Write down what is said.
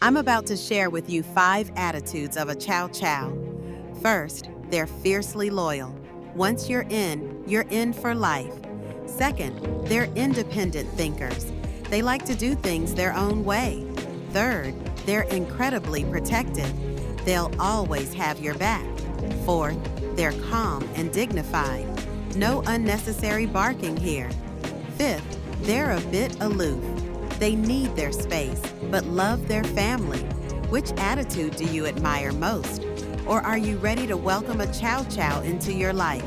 I'm about to share with you 5 attitudes of a Chow Chow. First, they're fiercely loyal. Once you're in for life. Second, they're independent thinkers. They like to do things their own way. Third, they're incredibly protective. They'll always have your back. Fourth, they're calm and dignified. No unnecessary barking here. Fifth, they're a bit aloof. They need their space, but love their family. Which attitude do you admire most? Or are you ready to welcome a Chow Chow into your life?